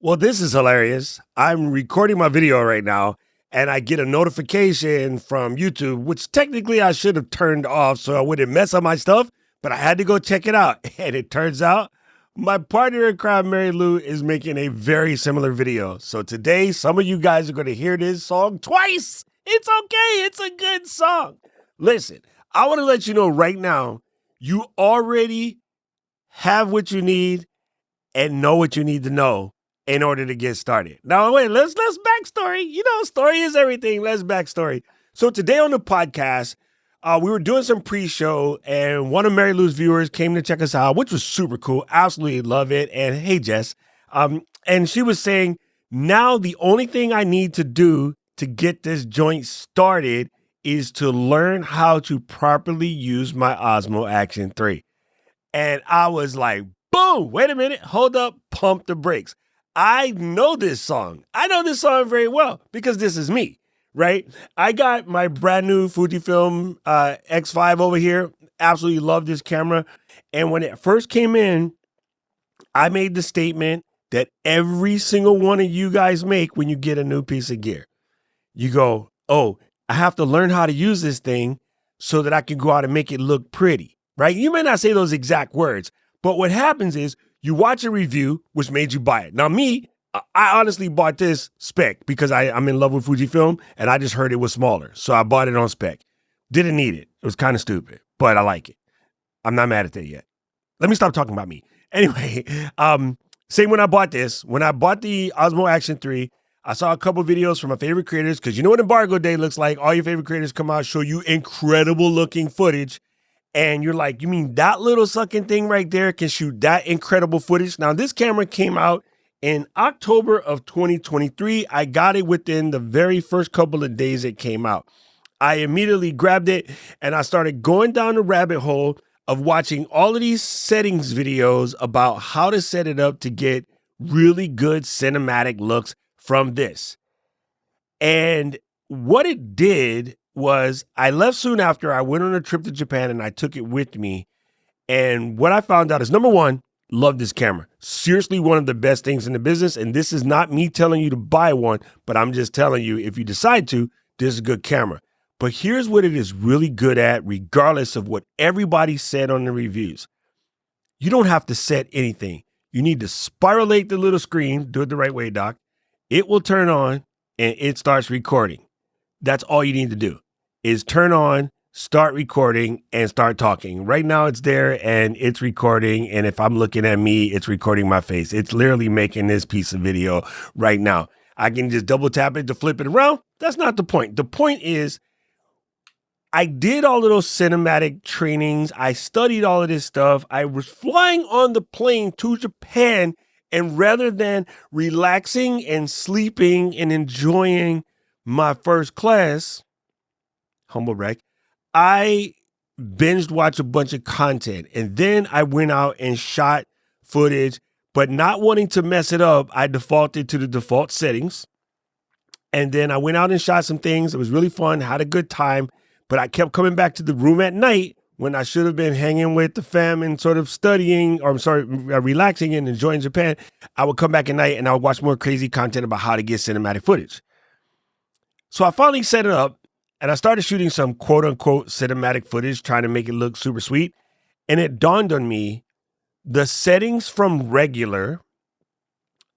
Well, this is hilarious. I'm recording my video right now and I get a notification from YouTube, which technically I should have turned off so I wouldn't mess up my stuff, but I had to go check it out. And it turns out my partner in crime, Mary Lou, is making a very similar video. So today, some of you guys are going to hear this song twice. It's okay. It's a good song. Listen, I want to let you know right now, you already have what you need and know what you need to know in order to get started. Now, wait, let's backstory. You know, story is everything. Let's backstory. So today on the podcast, we were doing some pre-show and one of Mary Lou's viewers came to check us out, which was super cool. Absolutely love it. And hey, Jess. And she was saying, now the only thing I need to do to get this joint started is to learn how to properly use my Osmo Action 3. And I was like, boom, wait a minute, hold up, pump the brakes. I know this song. I know this song very well because this is me, right? I got my brand new Fujifilm X5 over here. Absolutely love this camera. And when it first came in, I made the statement that every single one of you guys make when you get a new piece of gear. You go, oh, I have to learn how to use this thing so that I can go out and make it look pretty, right? You may not say those exact words, but what happens is you watch a review, which made you buy it. Now me, I honestly bought this spec because I'm in love with Fujifilm and I just heard it was smaller. So I bought it on spec. Didn't need it. It was kind of stupid, but I like it. I'm not mad at that yet. Let me stop talking about me. Anyway, same when I bought this. When I bought the Osmo Action 3, I saw a couple videos from my favorite creators because you know what embargo day looks like. All your favorite creators come out, show you incredible looking footage. And you're like, you mean that little sucking thing right there can shoot that incredible footage? Now, this camera came out in October of 2023. I got it within the very first couple of days it came out. I immediately grabbed it and I started going down the rabbit hole of watching all of these settings videos about how to set it up to get really good cinematic looks from this. And what it did was I left soon after. I went on a trip to Japan and I took it with me. And what I found out is, number one, love this camera. Seriously, one of the best things in the business. And this is not me telling you to buy one, but I'm just telling you, if you decide to, this is a good camera. But here's what it is really good at, regardless of what everybody said on the reviews. You don't have to set anything. You need to spiralate the little screen. Do it the right way, Doc. It will turn on and it starts recording. That's all you need to do is turn on, start recording, and start talking. Right now it's there and it's recording. And if I'm looking at me, it's recording my face. It's literally making this piece of video right now. I can just double tap it to flip it around. That's not the point. The point is I did all of those cinematic trainings. I studied all of this stuff. I was flying on the plane to Japan, and rather than relaxing and sleeping and enjoying my first class, humble brag, I binged watched a bunch of content. And then I went out and shot footage, but not wanting to mess it up, I defaulted to the default settings. And then I went out and shot some things. It was really fun, had a good time, but I kept coming back to the room at night when I should have been hanging with the fam and sort of studying, or I'm sorry, relaxing and enjoying Japan. I would come back at night and I would watch more crazy content about how to get cinematic footage. So I finally set it up and I started shooting some quote unquote cinematic footage, trying to make it look super sweet. And it dawned on me, the settings from regular,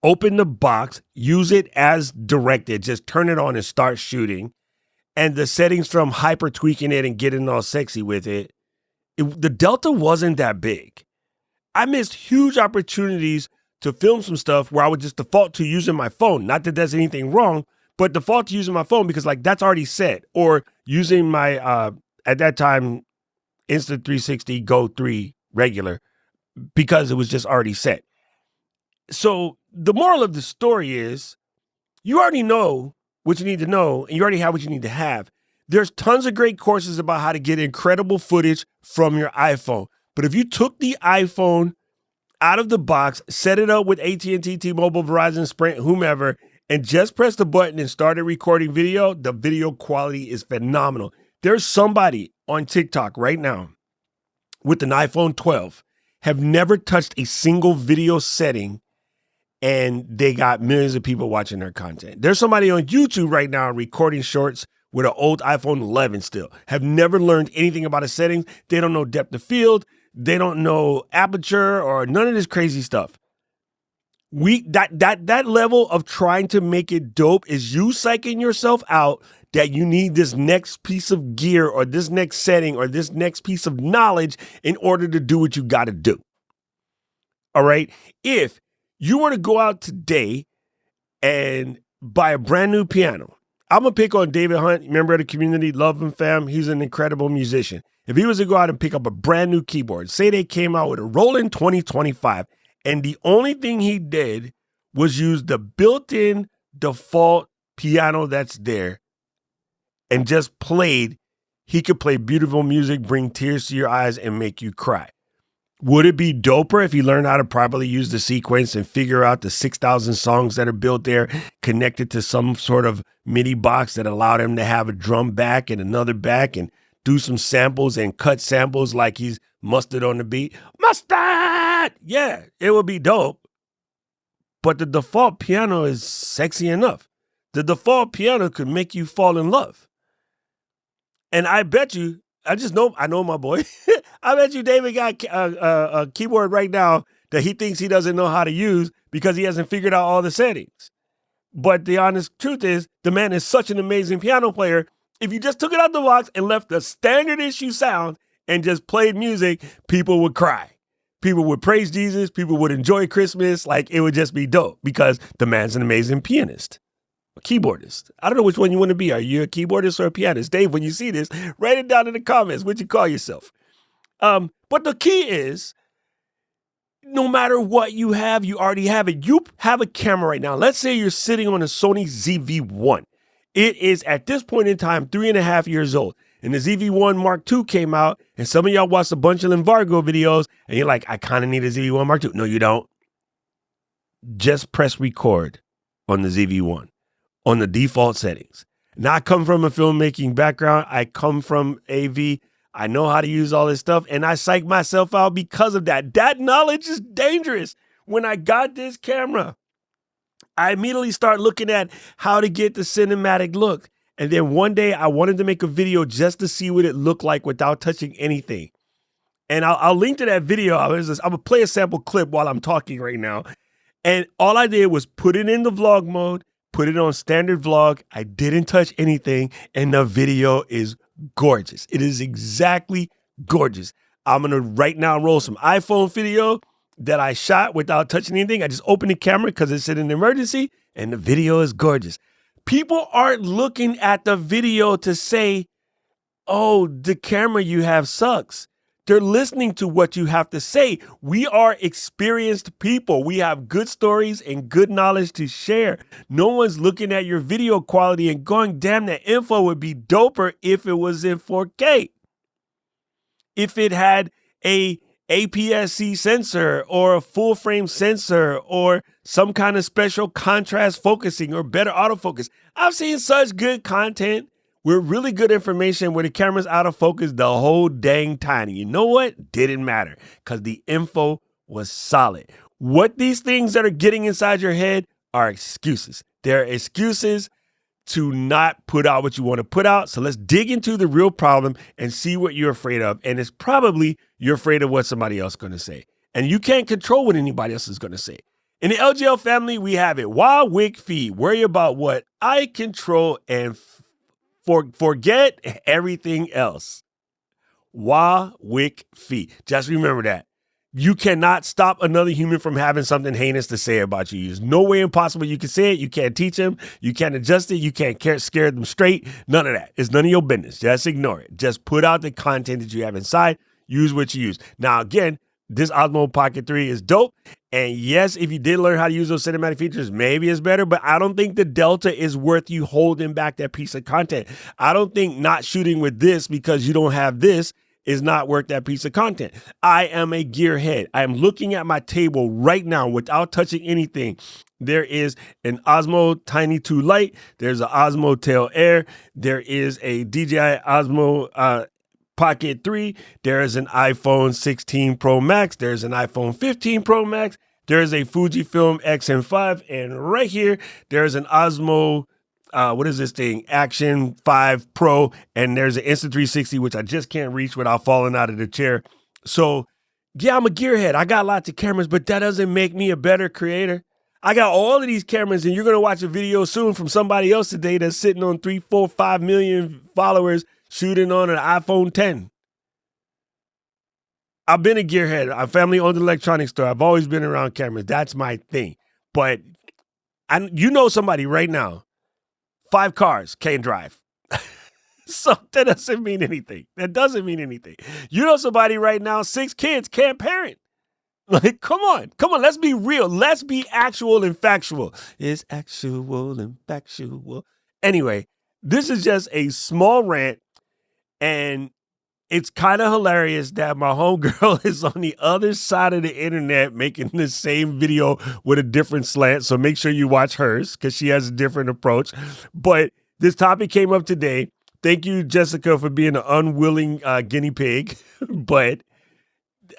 open the box, use it as directed, just turn it on and start shooting. And the settings from hyper tweaking it and getting all sexy with it, the delta wasn't that big. I missed huge opportunities to film some stuff where I would just default to using my phone. Not that there's anything wrong, but default to using my phone because like that's already set, or using my, at that time, Insta360 Go 3 regular because it was just already set. So the moral of the story is you already know what you need to know and you already have what you need to have. There's tons of great courses about how to get incredible footage from your iPhone. But if you took the iPhone out of the box, set it up with AT&T, T-Mobile, Verizon, Sprint, whomever, and just press the button and started recording video, the video quality is phenomenal. There's somebody on TikTok right now with an iPhone 12, have never touched a single video setting and they got millions of people watching their content. There's somebody on YouTube right now recording shorts with an old iPhone 11 still, have never learned anything about the settings. They don't know depth of field. They don't know aperture or none of this crazy stuff. That level of trying to make it dope is you psyching yourself out that you need this next piece of gear or this next setting or this next piece of knowledge in order to do what you got to do. All right. If you were to go out today and buy a brand new piano, I'm going to pick on David Hunt, member of the community, love him, fam. He's an incredible musician. If he was to go out and pick up a brand new keyboard, say they came out with a Roland 2025, and the only thing he did was use the built-in default piano that's there and just played, he could play beautiful music, bring tears to your eyes, and make you cry. Would it be doper if he learned how to properly use the sequence and figure out the 6,000 songs that are built there, connected to some sort of MIDI box that allowed him to have a drum back and another back and do some samples and cut samples like he's Mustard on the beat? Mustard! Yeah, it would be dope. But the default piano is sexy enough. The default piano could make you fall in love. And I bet you, I know my boy. I bet you David got a keyboard right now that he thinks he doesn't know how to use because he hasn't figured out all the settings. But the honest truth is, the man is such an amazing piano player. If you just took it out the box and left the standard issue sound and just played music, people would cry. People would praise Jesus. People would enjoy Christmas. Like, it would just be dope because the man's an amazing pianist. A keyboardist. I don't know which one you want to be. Are you a keyboardist or a pianist? Dave, when you see this, write it down in the comments. What you call yourself? But the key is, no matter what you have, you already have it. You have a camera right now. Let's say you're sitting on a Sony ZV-1. It is, at this point in time, 3.5 years old. And the ZV-1 Mark II came out, and some of y'all watched a bunch of Embargo videos, and you're like, I kind of need a ZV-1 Mark II. No, you don't. Just press record on the ZV-1. On the default settings. Now, I come from a filmmaking background. I come from AV. I know how to use all this stuff, and I psych myself out because of that. That knowledge is dangerous. When I got this camera, I immediately start looking at how to get the cinematic look. And then one day I wanted to make a video just to see what it looked like without touching anything. And I'll link to that video. I'm going to play a sample clip while I'm talking right now. And all I did was put it in the vlog mode, put it on standard vlog. I didn't touch anything, and the video is gorgeous. It is exactly gorgeous. I'm going to right now roll some iPhone video that I shot without touching anything. I just opened the camera because it's in an emergency, and the video is gorgeous. People aren't looking at the video to say, oh, the camera you have sucks. They're listening to what you have to say. We are experienced people. We have good stories and good knowledge to share. No one's looking at your video quality and going, damn, that info would be doper if it was in 4K. If it had a APS-C sensor or a full frame sensor or some kind of special contrast focusing or better autofocus. I've seen such good content with really good information where the camera's out of focus the whole dang time. You know what? Didn't matter because the info was solid. What these things that are getting inside your head are excuses. They're excuses to not put out what you want to put out. So let's dig into the real problem and see what you're afraid of. And it's probably you're afraid of what somebody else is going to say. And you can't control what anybody else is going to say. In the LGL family, we have it. WAWICFEE. Worry about what I control and forget everything else. WAWICFEE. Just remember that. You cannot stop another human from having something heinous to say about you. There's no way impossible you can say it. You can't teach them. You can't adjust it. You can't scare them straight. None of that. It's none of your business. Just ignore it. Just put out the content that you have inside. Use what you use. Now, again, this Osmo Pocket 3 is dope. And yes, if you did learn how to use those cinematic features, maybe it's better. But I don't think the delta is worth you holding back that piece of content. I don't think not shooting with this because you don't have this is not worth that piece of content. I am a gearhead. I am looking at my table right now without touching anything. There is an Osmo Tiny 2 Lite. There's an Osmo Tail Air. There is a DJI Osmo Pocket 3. There is an iPhone 16 Pro Max. There's an iPhone 15 Pro Max. there is a Fujifilm X5, and right here, there's an Osmo, what is this thing? Action 5 Pro, and there's an Insta360, which I just can't reach without falling out of the chair. So, yeah, I'm a gearhead. I got lots of cameras, but that doesn't make me a better creator. I got all of these cameras, and you're going to watch a video soon from somebody else today that's sitting on 3, 4, 5 million followers shooting on an iPhone 10. I've been a gearhead. I family-owned an electronics store. I've always been around cameras. That's my thing. But you know somebody right now, 5 cars can't drive. So that doesn't mean anything. That doesn't mean anything. You know somebody right now, 6 kids can't parent. Like, come on, let's be real. Let's be actual and factual. It's actual and factual. Anyway, this is just a small rant, and it's kind of hilarious that my homegirl is on the other side of the internet making the same video with a different slant. So make sure you watch hers because she has a different approach. But this topic came up today. Thank you, Jessica, for being an unwilling guinea pig. But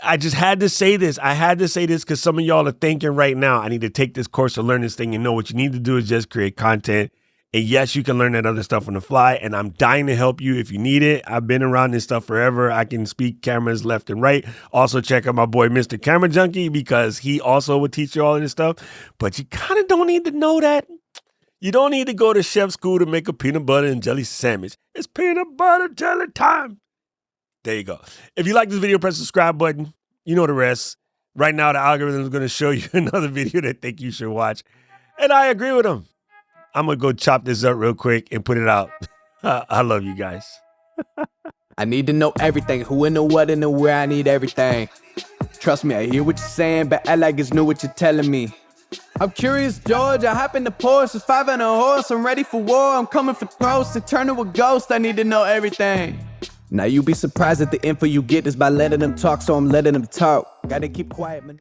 I just had to say this. I had to say this because some of y'all are thinking right now, I need to take this course to learn this thing. And know what you need to do is just create content. And yes, you can learn that other stuff on the fly. And I'm dying to help you if you need it. I've been around this stuff forever. I can speak cameras left and right. Also check out my boy, Mr. Camera Junkie, because he also would teach you all of this stuff. But you kind of don't need to know that. You don't need to go to chef school to make a peanut butter and jelly sandwich. It's peanut butter jelly time. There you go. If you like this video, press the subscribe button. You know the rest. Right now, the algorithm is going to show you another video that they think you should watch. And I agree with them. I'm going to go chop this up real quick and put it out. I love you guys. I need to know everything. Who and the what and the where. I need everything. Trust me, I hear what you're saying, but I like it's new what you're telling me. I'm curious, George. I hop in the Porsche. It's 5 and a horse. I'm ready for war. I'm coming for throats. To turn to a ghost. I need to know everything. Now you be surprised at the info you get is by letting them talk, so I'm letting them talk. Gotta keep quiet, man.